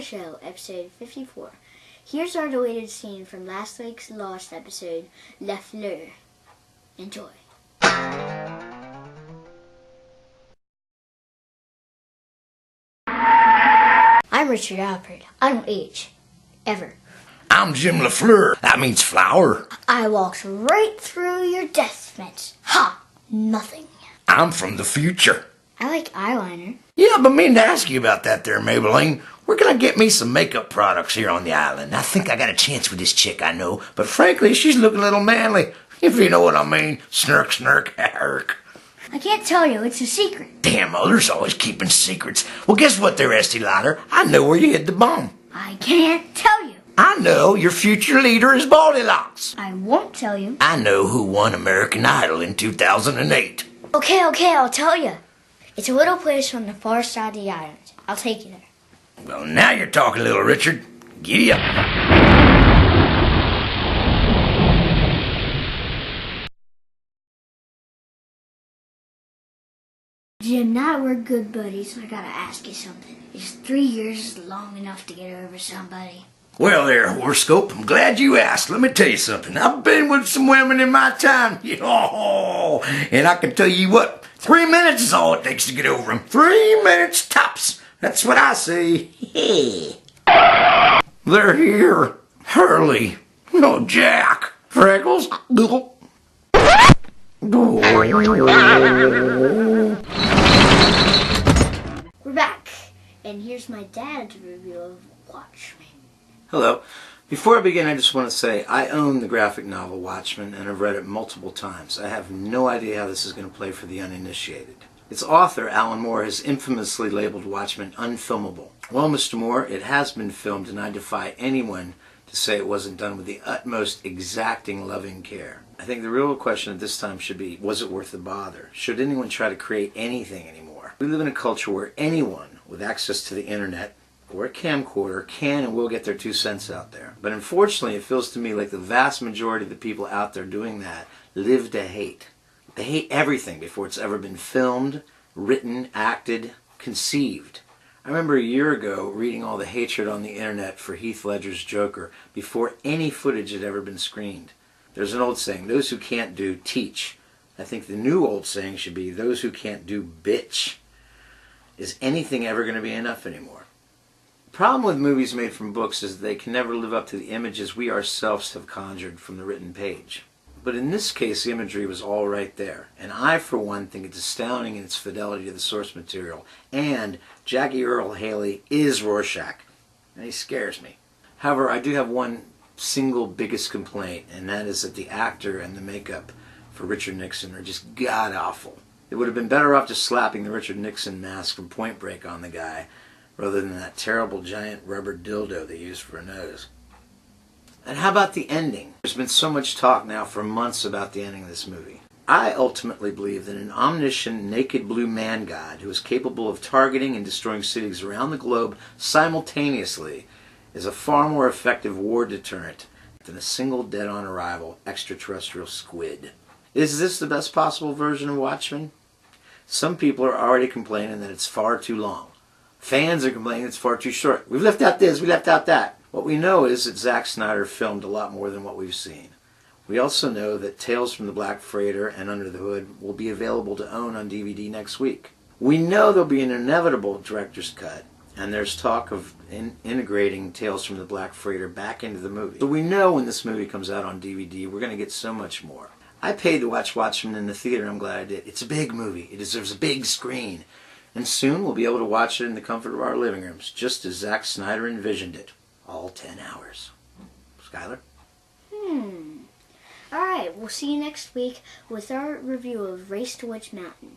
Show, episode 54. Here's our deleted scene from last week's Lost episode, LaFleur. Enjoy. I'm Richard Alpert. I don't age. Ever. I'm Jim LaFleur. That means flower. I walked right through your death fence. Ha! Nothing. I'm from the future. I like eyeliner. Yeah, I've been meaning to ask you about that there, Maybelline. Where can I get me some makeup products here on the island? I think I got a chance with this chick I know, but frankly, she's looking a little manly. If you know what I mean. Snirk, snirk, hark. I can't tell you. It's a secret. Damn, mother's always keeping secrets. Well, guess what there, Esty Lauder? I know where you hid the bomb. I can't tell you. I know your future leader is Baldylocks. I won't tell you. I know who won American Idol in 2008. Okay, I'll tell you. It's a little place on the far side of the island. I'll take you there. Well, now you're talking, little Richard. Giddy up. Jim, now that we're good buddies, I gotta ask you something. Is 3 years long enough to get over somebody? Well there, Horoscope, I'm glad you asked. Let me tell you something. I've been with some women in my time. Oh, and I can tell you what, 3 minutes is all it takes to get over them. 3 minutes tops. That's what I say. They're here. Hurley. Oh, Jack. Freckles. We're back, and here's my dad's review of Watchmen. Hello. Before I begin, I just want to say I own the graphic novel Watchmen and have read it multiple times. I have no idea how this is going to play for the uninitiated. Its author, Alan Moore, has infamously labeled Watchmen unfilmable. Well, Mr. Moore, it has been filmed, and I defy anyone to say it wasn't done with the utmost exacting loving care. I think the real question at this time should be, was it worth the bother? Should anyone try to create anything anymore? We live in a culture where anyone with access to the internet or a camcorder can and will get their 2 cents out there. But unfortunately, it feels to me like the vast majority of the people out there doing that live to hate. They hate everything before it's ever been filmed, written, acted, conceived. I remember a year ago reading all the hatred on the internet for Heath Ledger's Joker before any footage had ever been screened. There's an old saying, those who can't do, teach. I think the new old saying should be, those who can't do, bitch. Is anything ever going to be enough anymore? The problem with movies made from books is that they can never live up to the images we ourselves have conjured from the written page. But in this case, the imagery was all right there. And I, for one, think it's astounding in its fidelity to the source material. And Jackie Earle Haley is Rorschach. And he scares me. However, I do have one single biggest complaint, and that is that the actor and the makeup for Richard Nixon are just god-awful. It would have been better off just slapping the Richard Nixon mask from Point Break on the guy, rather than that terrible giant rubber dildo they used for a nose. And how about the ending? There's been so much talk now for months about the ending of this movie. I ultimately believe that an omniscient, naked blue man god who is capable of targeting and destroying cities around the globe simultaneously is a far more effective war deterrent than a single dead-on arrival extraterrestrial squid. Is this the best possible version of Watchmen? Some people are already complaining that it's far too long. Fans are complaining it's far too short. We've left out this, we left out that. What we know is that Zack Snyder filmed a lot more than what we've seen. We also know that Tales from the Black Freighter and Under the Hood will be available to own on DVD next week. We know there'll be an inevitable director's cut, and there's talk of integrating Tales from the Black Freighter back into the movie. So we know when this movie comes out on DVD, we're going to get so much more. I paid to watch Watchmen in the theater, and I'm glad I did. It's a big movie. It deserves a big screen. And soon we'll be able to watch it in the comfort of our living rooms, just as Zack Snyder envisioned it. All 10 hours. Skylar? Alright, we'll see you next week with our review of Race to Witch Mountain.